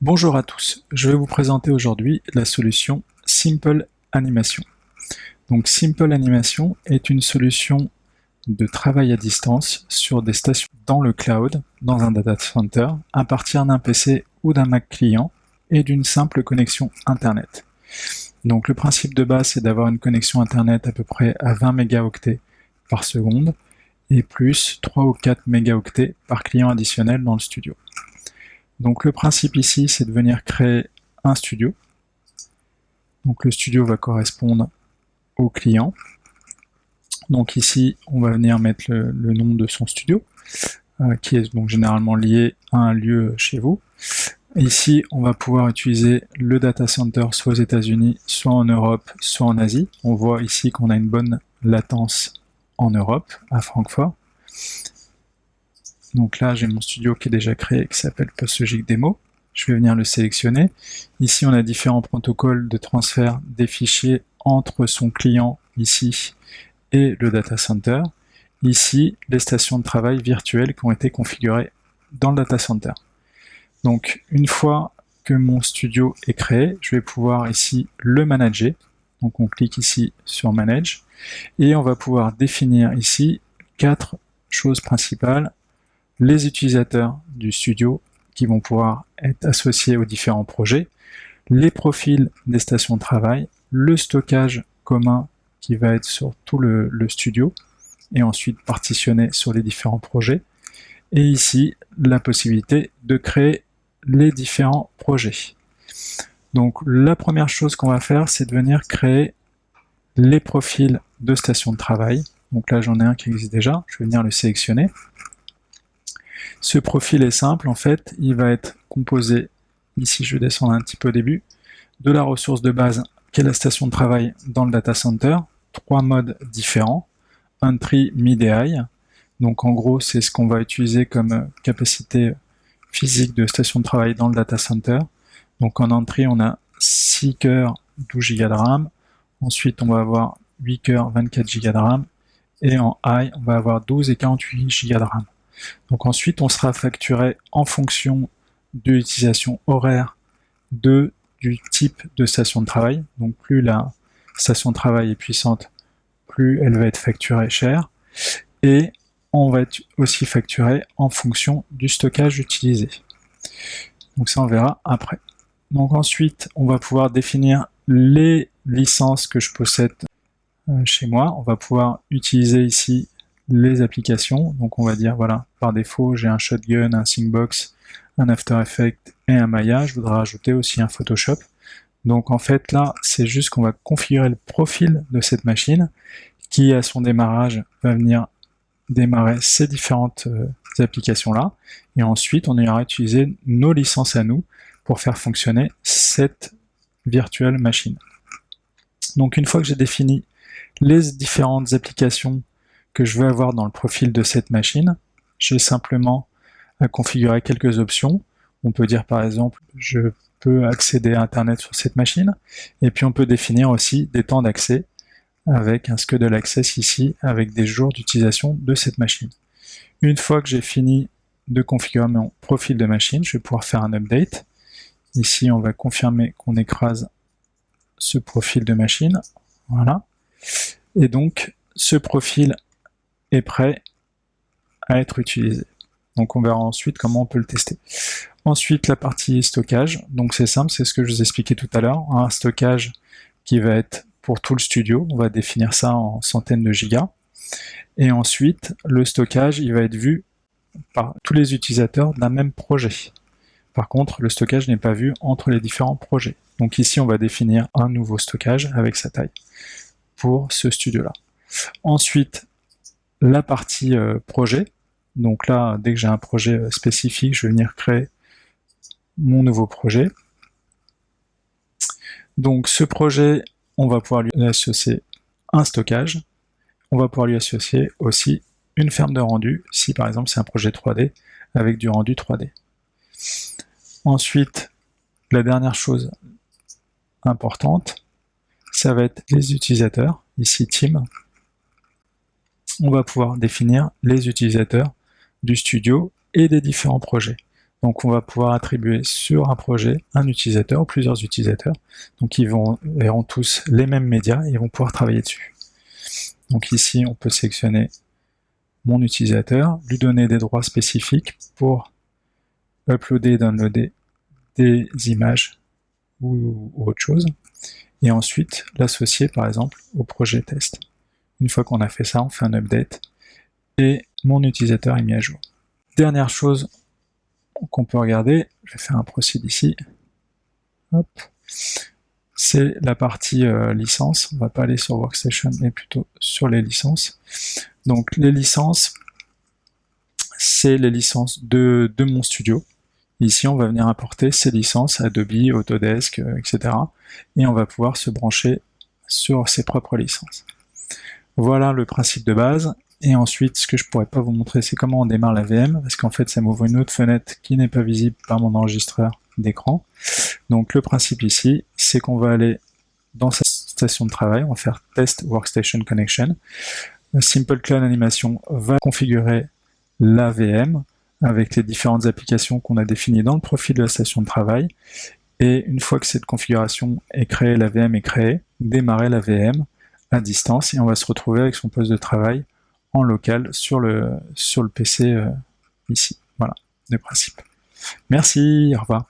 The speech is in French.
Bonjour à tous, je vais vous présenter aujourd'hui la solution Simple Animation. Donc Simple Animation est une solution de travail à distance sur des stations dans le cloud, dans un data center, à partir d'un PC ou d'un Mac client et d'une simple connexion Internet. Donc le principe de base c'est d'avoir une connexion Internet à peu près à 20 mégaoctets par seconde et plus 3 ou 4 mégaoctets par client additionnel dans le studio. Donc le principe ici, c'est de venir créer un studio. Donc le studio va correspondre au client. Donc ici, on va venir mettre le nom de son studio, qui est donc généralement lié à un lieu chez vous. Ici, on va pouvoir utiliser le data center soit aux États-Unis, soit en Europe, soit en Asie. On voit ici qu'on a une bonne latence en Europe, à Francfort. Donc là, j'ai mon studio qui est déjà créé, qui s'appelle PostLogic Demo. Je vais venir le sélectionner. Ici, on a différents protocoles de transfert des fichiers entre son client, ici, et le data center. Ici, les stations de travail virtuelles qui ont été configurées dans le data center. Donc, une fois que mon studio est créé, je vais pouvoir ici le manager. Donc, on clique ici sur Manage. Et on va pouvoir définir ici 4 choses principales. Les utilisateurs du studio qui vont pouvoir être associés aux différents projets, les profils des stations de travail, le stockage commun qui va être sur tout le studio et ensuite partitionné sur les différents projets, et ici la possibilité de créer les différents projets. Donc la première chose qu'on va faire, c'est de venir créer les profils de stations de travail. Donc là j'en ai un qui existe déjà, je vais venir le sélectionner. Ce profil est simple, en fait, il va être composé, ici je vais descendre un petit peu au début, de la ressource de base qui est la station de travail dans le data center, 3 modes différents, entry, mid et high. Donc en gros, c'est ce qu'on va utiliser comme capacité physique de station de travail dans le data center. Donc en entry, on a 6 cœurs, 12 Go de RAM. Ensuite, on va avoir 8 cœurs, 24 Go de RAM. Et en high, on va avoir 12 et 48 Go de RAM. Donc ensuite, on sera facturé en fonction de l'utilisation horaire du type de station de travail. Donc plus la station de travail est puissante, plus elle va être facturée cher. Et on va être aussi facturé en fonction du stockage utilisé. Donc ça, on verra après. Donc ensuite, on va pouvoir définir les licences que je possède chez moi. On va pouvoir utiliser ici les applications. Donc on va dire, voilà, par défaut, j'ai un Shotgun, un Syncbox, un After Effects et un Maya. Je voudrais rajouter aussi un Photoshop. Donc en fait, là, c'est juste qu'on va configurer le profil de cette machine qui, à son démarrage, va venir démarrer ces différentes applications-là. Et ensuite, on ira utiliser nos licences à nous pour faire fonctionner cette virtuelle machine. Donc une fois que j'ai défini les différentes applications que je veux avoir dans le profil de cette machine, j'ai simplement à configurer quelques options. On peut dire par exemple, je peux accéder à Internet sur cette machine, et puis on peut définir aussi des temps d'accès avec un schedule access ici, avec des jours d'utilisation de cette machine. Une fois que j'ai fini de configurer mon profil de machine, je vais pouvoir faire un update. Ici, on va confirmer qu'on écrase ce profil de machine. Voilà. Et donc, ce profil est prêt à être utilisé. Donc on verra ensuite comment on peut le tester. Ensuite, la partie stockage. Donc c'est simple, c'est ce que je vous expliquais tout à l'heure. Un stockage qui va être pour tout le studio. On va définir ça en centaines de gigas. Et ensuite, le stockage, il va être vu par tous les utilisateurs d'un même projet. Par contre, le stockage n'est pas vu entre les différents projets. Donc ici, on va définir un nouveau stockage avec sa taille pour ce studio-là. Ensuite, la partie projet. Donc là, dès que j'ai un projet spécifique, je vais venir créer mon nouveau projet. Donc ce projet, on va pouvoir lui associer un stockage. On va pouvoir lui associer aussi une ferme de rendu, si par exemple c'est un projet 3D avec du rendu 3D. Ensuite, la dernière chose importante, ça va être les utilisateurs, ici Team. On va pouvoir définir les utilisateurs du studio et des différents projets. Donc on va pouvoir attribuer sur un projet un utilisateur ou plusieurs utilisateurs. Donc ils verront tous les mêmes médias et ils vont pouvoir travailler dessus. Donc ici on peut sélectionner mon utilisateur, lui donner des droits spécifiques pour uploader et downloader des images ou autre chose, et ensuite l'associer par exemple au projet test. Une fois qu'on a fait ça, on fait un update et mon utilisateur est mis à jour. Dernière chose qu'on peut regarder, je vais faire un proceed ici, c'est la partie licence. On va pas aller sur Workstation mais plutôt sur les licences. Donc les licences, c'est les licences de mon studio. Ici, on va venir importer ces licences Adobe, Autodesk, etc. Et on va pouvoir se brancher sur ses propres licences. Voilà le principe de base. Et ensuite, ce que je pourrais pas vous montrer, c'est comment on démarre la VM, parce qu'en fait, ça m'ouvre une autre fenêtre qui n'est pas visible par mon enregistreur d'écran. Donc le principe ici, c'est qu'on va aller dans sa station de travail, on va faire Test Workstation Connection. Simple Clone Animation va configurer la VM avec les différentes applications qu'on a définies dans le profil de la station de travail. Et une fois que cette configuration est créée, la VM est créée, démarrer la VM à distance et on va se retrouver avec son poste de travail en local sur le PC ici. Voilà, le principe. Merci, au revoir.